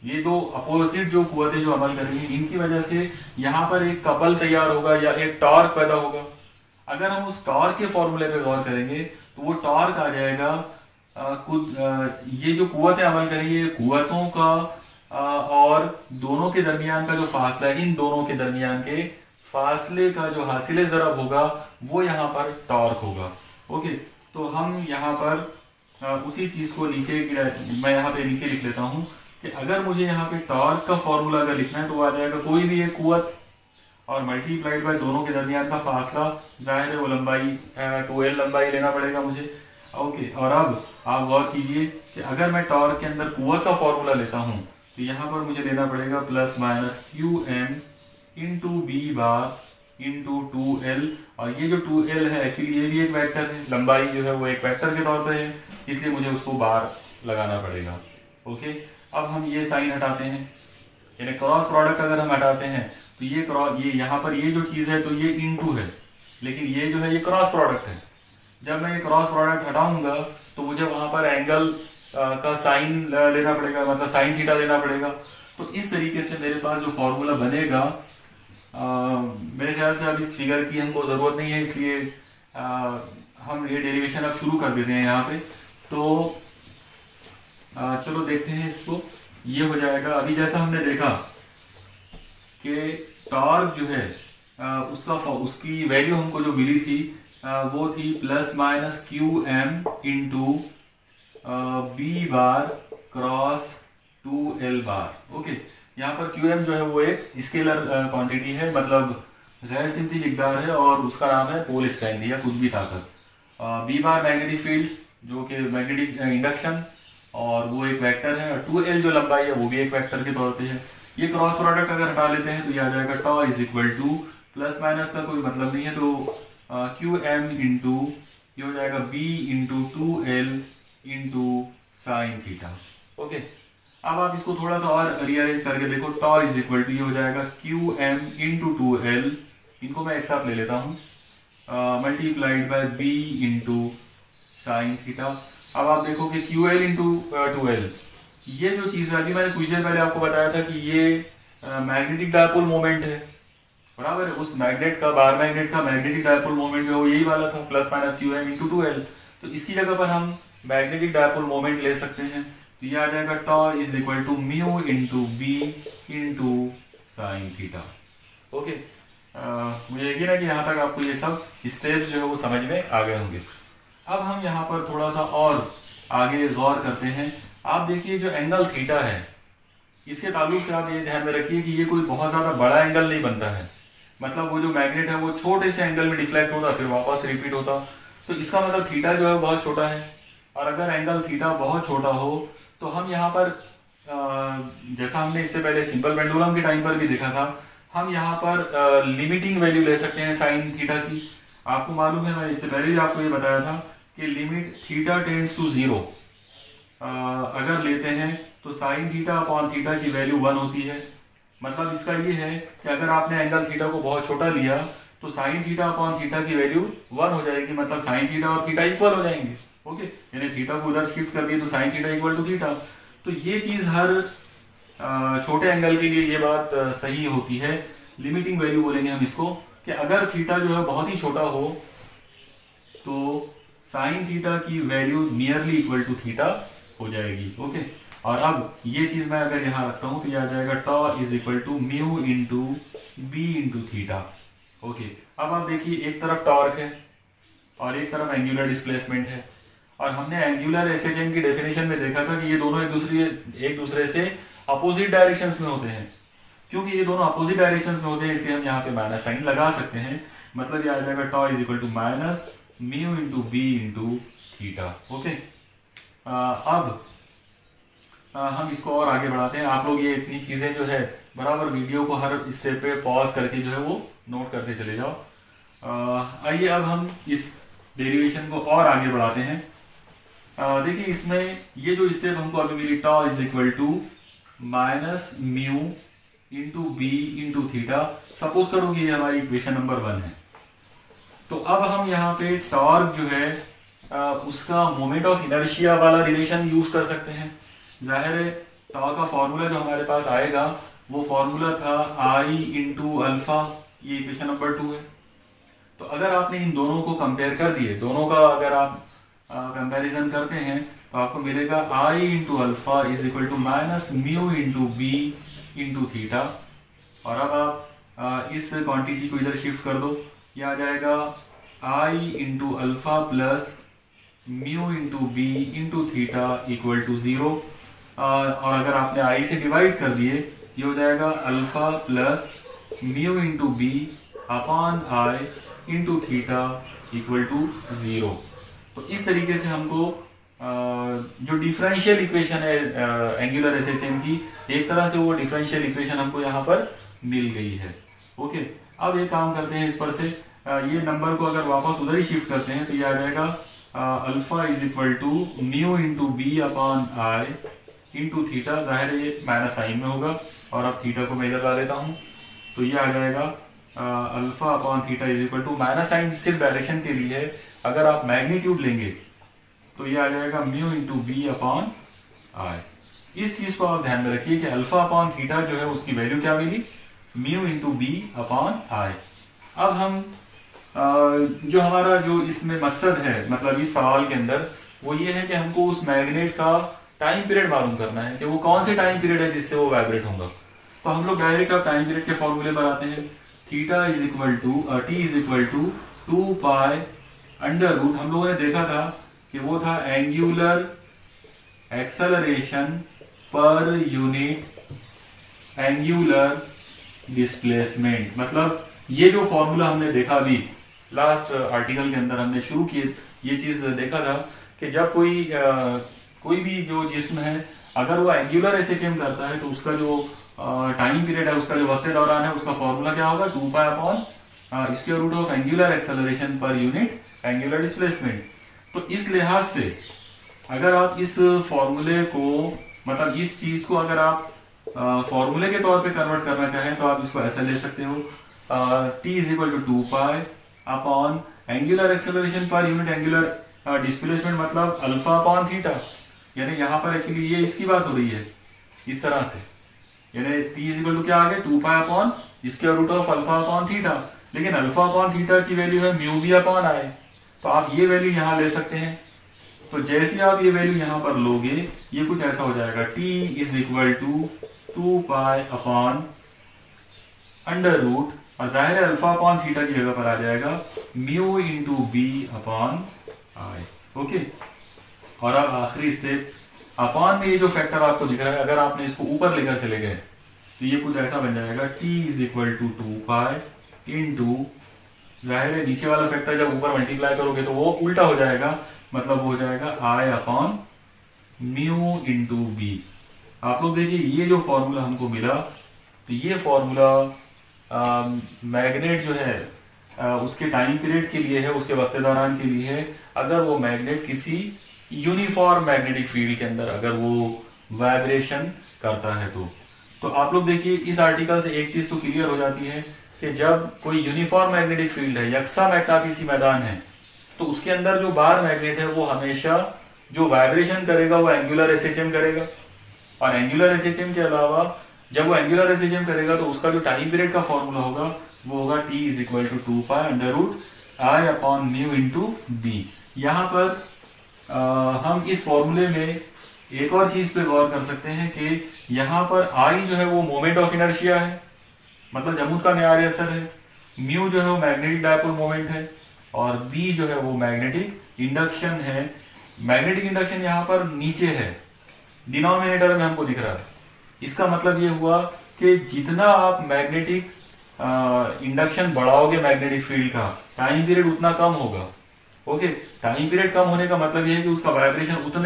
ये दो अपोजिट जो कुवतें जो अमल कर रही हैं, इनकी वजह से यहाँ पर एक कपल तैयार होगा या एक टॉर्क पैदा होगा। अगर हम उस टॉर्क के फॉर्मूले पे गौर करेंगे तो वो टॉर्क आ जाएगा ये जो कुवतें अमल कर रही है कुवतों का और दोनों के दरमियान का जो फासला है, इन दोनों के दरमियान के फासले का जो हासिल ज़रब होगा वो यहाँ पर टॉर्क होगा। ओके, तो हम यहाँ पर उसी चीज़ को नीचे, मैं यहाँ पे नीचे लिख लेता हूँ कि अगर मुझे यहाँ पे टॉर्क का फॉर्मूला अगर लिखना है तो आ जाएगा कोई भी एक कुवत और मल्टीप्लाइड बाय दोनों के दरमियान का फासला, जाहिर है वो लंबाई 2l लंबाई लेना पड़ेगा मुझे। ओके, और अब आप गौर कीजिए कि अगर मैं टॉर्क के अंदर कुवत का फॉर्मूला लेता हूँ तो यहाँ पर मुझे लेना पड़ेगा plus minus QM into B bar into 2l, और ये जो 2l है एक्चुअली ये भी एक वेक्टर है, लंबाई जो है वो एक वेक्टर के तौर पर है, इसलिए मुझे उसको बार लगाना पड़ेगा। ओके, अब हम ये साइन हटाते हैं, यानी क्रॉस प्रोडक्ट अगर हम हटाते हैं तो ये यहाँ पर ये जो चीज़ है तो ये इनटू है, लेकिन ये जो है ये क्रॉस प्रोडक्ट है। जब मैं ये क्रॉस प्रोडक्ट हटाऊंगा तो मुझे वहां पर एंगल का साइन लेना पड़ेगा, मतलब साइन थीटा लेना पड़ेगा। तो इस तरीके से मेरे पास जो फॉर्मूला बनेगा, मेरे ख्याल से अब इस फिगर की हमको ज़रूरत नहीं है, इसलिए हम ये डेरिवेशन अब शुरू कर देते हैं यहाँ पे। तो चलो देखते हैं इसको, ये हो जाएगा। अभी जैसा हमने देखा कि टॉर्क जो है उसकी वैल्यू हमको जो मिली थी वो थी plus minus QM into B bar cross 2l bar. Okay, यहाँ पर QM जो है वो एक स्केलर क्वांटिटी है, मतलब गैर सिमती मिकदार है, और उसका नाम है पोल स्ट्रेंथ या कुछ भी ताकत। बी बार मैग्नेटिक फील्ड जो कि मैग्नेटिक इंडक्शन, और वो एक वेक्टर है, और 2l जो लंबाई है वो भी एक वेक्टर के तौर पे है। ये क्रॉस प्रोडक्ट अगर हटा लेते हैं तो ये आ जाएगा tau is equal to, plus minus का कोई मतलब नहीं है, तो QM इंटू ये हो जाएगा B into 2l into sine theta. Okay, अब आप इसको थोड़ा सा और रीअरेंज करके देखो, टॉ इज इक्वल टू ये हो जाएगा QM इंटू 2l, इनको मैं एक साथ ले लेता हूँ, multiplied by B into sine theta. अब आप देखो कि QL इंटू 2l, ये जो चीज़ है, अभी मैंने कुछ देर पहले आपको बताया था कि ये मैग्नेटिक डायपोल मोमेंट है, बराबर है। उस मैग्नेट का, बार मैग्नेट का मैग्नेटिक डायपोल मोमेंट जो है वो यही वाला था, plus minus QM into 2l। तो इसकी जगह पर हम मैग्नेटिक डायपोल मोमेंट ले सकते हैं, तो ये आ जाएगा tau is equal to mu into B into sine theta. Okay, मुझे यकीन है कि यहाँ तक आपको ये सब स्टेप्स जो है वो समझ में आ गए होंगे। अब हम यहाँ पर थोड़ा सा और आगे गौर करते हैं। आप देखिए जो एंगल थीटा है, इसके ताल्लुक से आप ये ध्यान में रखिए कि ये कोई बहुत ज़्यादा बड़ा एंगल नहीं बनता है, मतलब वो जो मैग्नेट है वो छोटे से एंगल में डिफ्लेक्ट होता फिर वापस रिपीट होता, तो इसका मतलब थीटा जो है बहुत छोटा है। और अगर एंगल थीटा बहुत छोटा हो तो हम यहाँ पर जैसा हमने इससे पहले सिंपल पेंडुलम के टाइम पर भी देखा था, हम यहाँ पर लिमिटिंग वैल्यू ले सकते हैं साइन थीटा की। आपको मालूम है, मैं इससे पहले भी आपको ये बताया था कि लिमिट थीटा टेंड्स टू 0 अगर लेते हैं तो साइन थीटा अपॉन थीटा की वैल्यू 1 होती है। मतलब इसका ये है कि अगर आपने एंगल थीटा को बहुत छोटा लिया तो साइन थीटा अपॉन थीटा की वैल्यू 1 हो जाएगी, मतलब साइन थीटा और थीटा इक्वल हो जाएंगे। ओके, यानी थीटा को उधर शिफ्ट कर दिए तो sine theta equal to theta. तो ये चीज हर छोटे एंगल के लिए ये बात सही होती है। लिमिटिंग वैल्यू बोलेंगे हम इसको, कि अगर थीटा जो है बहुत ही छोटा हो तो साइन थीटा की value nearly equal to theta हो जाएगी। ओके, और अब ये चीज मैं अगर यहाँ रखता हूं तो ये आ जाएगा tau is equal to mu into B into theta. Okay, अब आप देखिए एक तरफ टॉर्क है और एक तरफ एंगुलर डिस्प्लेसमेंट है, और हमने एंगुलर एसएचएम की डेफिनेशन में देखा था कि ये दोनों एक दूसरे से अपोजिट डायरेक्शंस में होते हैं। क्योंकि ये दोनों अपोजिट डायरेक्शंस में होते हैं इसलिए हम यहाँ पे माइनस साइन लगा सकते हैं। मतलब ये आ जाएगा tau is equal to minus mu into B into theta. Okay, अब हम इसको और आगे बढ़ाते हैं। आप लोग ये इतनी चीजें जो है बराबर वीडियो को हर स्टेप पे पॉज करके जो है वो नोट करते चले जाओ। आइए अब हम इस डेरिवेशन को और आगे बढ़ाते हैं। देखिए इसमें ये जो स्टेप हमको अभी मिली, tau is equal to minus mu into B into theta. Suppose करो कि ये हमारी इक्वेशन नंबर 1 है, तो अब हम यहाँ पे टॉर्क जो है उसका मोमेंट ऑफ इनर्शिया वाला रिलेशन यूज कर सकते हैं। जाहिर है टॉर्क का फॉर्मूला जो हमारे पास आएगा वो फॉर्मूला था आई इंटू अल्फा, ये इक्वेशन नंबर 2 है। तो अगर आपने इन दोनों को कंपेयर कर दिए, दोनों का अगर आप कंपैरिजन करते हैं तो आपको मिलेगा I into alpha is equal to minus mu into B into theta. और अब आप इस क्वांटिटी को इधर शिफ्ट कर दो, ये आ जाएगा I into alpha plus mu into B into theta equal to 0। और अगर आपने आई से डिवाइड कर दिए, ये हो जाएगा alpha plus mu into B upon I into theta equal to 0। तो इस तरीके से हमको जो डिफरेंशियल इक्वेशन है एंगुलर एसएचएम की, एक तरह से वो डिफरेंशियल इक्वेशन हमको यहाँ पर मिल गई है। ओके, अब एक काम करते हैं, इस पर से ये नंबर को अगर वापस उधर ही शिफ्ट करते हैं तो ये आ जाएगा alpha is equal to mu into B upon I into theta. जाहिर है ये माइनस साइन में होगा, और अब थीटा को मैं इधर ला लेता हूँ, तो ये आ जाएगा alpha upon theta is equal to, minus sign सिर्फ डायरेक्शन के लिए है, अगर आप मैग्नीट्यूड लेंगे तो ये आ जाएगा mu into B upon I. इस चीज को आप ध्यान में रखिए कि अल्फा अपॉन थीटा जो है उसकी वैल्यू क्या मिली, mu into B upon I. अब हम जो हमारा जो इसमें मकसद है, मतलब इस सवाल के अंदर, वो ये है कि हमको उस मैग्नेट का टाइम पीरियड मालूम करना है कि वो कौन से टाइम पीरियड है जिससे वो वाइब्रेट होगा। तो हम लोग डायरेक्ट अब टाइम पीरियड के फॉर्मूले पर आते हैं। Theta is equal to t is equal to 2 pi under root, हम लोगों ने देखा था कि वो था angular acceleration per unit angular displacement. मतलब ये जो फॉर्मूला हमने देखा अभी लास्ट आर्टिकल के अंदर हमने शुरू किए, ये चीज देखा था कि जब कोई भी जो जिस्म है अगर वो एंगुलर एसएचएम करता है तो उसका जो टाइम पीरियड है, उसका जो वक्त दौरान है, उसका फॉर्मूला क्या होगा, 2 pi upon square root of angular acceleration per unit angular displacement. तो इस लिहाज से अगर आप इस फॉर्मूले को, मतलब इस चीज को अगर आप फॉर्मूले के तौर पे कन्वर्ट करना चाहें तो आप इसको ऐसा ले सकते हो, t is equal to 2 pi upon angular acceleration per unit angular displacement, मतलब अल्फा अपॉन थीटा। यानी यहाँ पर एक्चुअली ये इसकी बात हो रही है इस तरह से, यानी टी इज इक्वल टू क्या आ गया, 2 pi upon square root of alpha upon theta. लेकिन अल्फा अपॉन थीटा की वैल्यू है म्यू बी अपॉन आई, तो आप ये वैल्यू यहाँ ले सकते हैं। तो जैसे आप ये वैल्यू यहाँ पर लोगे, ये कुछ ऐसा हो जाएगा, t is equal to 2 pi upon under root, और जाहिर है अल्फा अपॉन थीटा की जगह पर आ जाएगा mu into B upon I. Okay, और अब आखिरी स्टेप, अपॉन में ये जो फैक्टर आपको दिख रहा है, अगर आपने इसको ऊपर लेकर चले गए तो ये कुछ ऐसा बन जाएगा, t is equal to 2 pi into, जाहिर है नीचे वाला फैक्टर जब ऊपर मल्टीप्लाई करोगे तो वो उल्टा हो जाएगा, मतलब हो जाएगा आई अपॉन म्यू इंटू बी। आप लोग देखिए ये जो फॉर्मूला हमको मिला, तो ये फॉर्मूला मैग्नेट जो है उसके टाइम पीरियड के लिए है, उसके वक्त दौरान के लिए है। अगर वो मैग्नेट किसी यूनिफॉर्म मैग्नेटिक फील्ड के अंदर अगर वो वाइब्रेशन करता है तो आप लोग देखिए इस आर्टिकल से एक चीज तो क्लियर हो जाती है कि जब कोई यूनिफॉर्म मैग्नेटिक फील्ड है, यकसा मैग्नेटिसी मैदान है, तो उसके अंदर जो बार मैग्नेट है वो हमेशा जो वाइब्रेशन करेगा वो एंगुलर एसएचएम करेगा। और एंगुलर एसएचएम के अलावा जब वो एंगुलर एसएचएम करेगा तो उसका जो टाइम पीरियड का फॉर्मूला होगा वो होगा t is equal to 2 pi under root I upon mu into B. यहाँ पर हम इस फॉर्मूले में एक और चीज पे गौर कर सकते हैं कि यहाँ पर आई जो है वो मोमेंट ऑफ इनर्शिया है, मतलब जमूद का म्यार असर है, म्यू जो है वो मैग्नेटिक डायपोल मोमेंट है, और बी जो है वो मैग्नेटिक इंडक्शन है। मैग्नेटिक इंडक्शन यहाँ पर नीचे है, डिनोमिनेटर में हमको दिख रहा है। इसका मतलब ये हुआ कि जितना आप मैग्नेटिक इंडक्शन बढ़ाओगे मैग्नेटिक फील्ड का, टाइम पीरियड उतना कम होगा। ओके, टाइम पीरियड कम होने का मतलब ये है कि उसका वाइब्रेशन उतना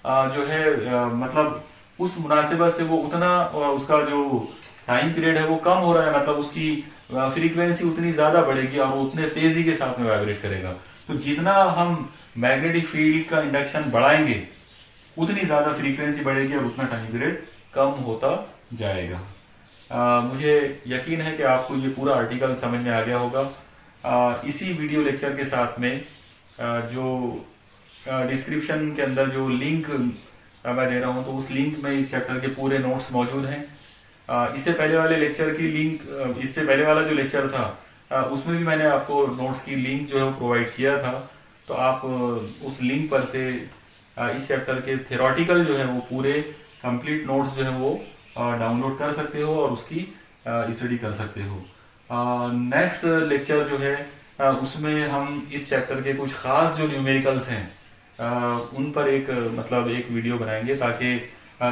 जो है मतलब उस मुनासिबत से वो उतना उसका जो टाइम पीरियड है वो कम हो रहा है, मतलब उसकी फ्रीक्वेंसी उतनी ज्यादा बढ़ेगी और वो उतने तेजी के साथ में वाइब्रेट करेगा। तो जितना हम मैग्नेटिक फील्ड का इंडक्शन बढ़ाएंगे उतनी ज्यादा फ्रीक्वेंसी बढ़ेगी और उतना टाइम पीरियड कम होता जाएगा। मुझे यकीन है कि आपको ये पूरा आर्टिकल समझ में आ गया होगा। इसी वीडियो लेक्चर के साथ में जो डिस्क्रिप्शन के अंदर जो लिंक मैं दे रहा हूँ, तो उस लिंक में इस चैप्टर के पूरे नोट्स मौजूद हैं। इससे पहले वाले लेक्चर की लिंक, इससे पहले वाला जो लेक्चर था उसमें भी मैंने आपको नोट्स की लिंक जो है वो प्रोवाइड किया था, तो आप उस लिंक पर से इस चैप्टर के थ्योरेटिकल जो है वो पूरे कंप्लीट नोट्स जो है वो डाउनलोड कर सकते हो और उसकी स्टडी कर सकते हो। नेक्स्ट लेक्चर जो है उसमें हम इस चैप्टर के कुछ खास जो न्यूमेरिकल्स हैं उन पर एक मतलब एक वीडियो बनाएंगे, ताकि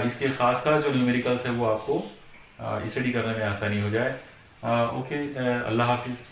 इसके खास खास जो न्यूमेरिकल्स है वो आपको स्टडी करने में आसानी हो जाए। ओके, अल्लाह हाफिज़।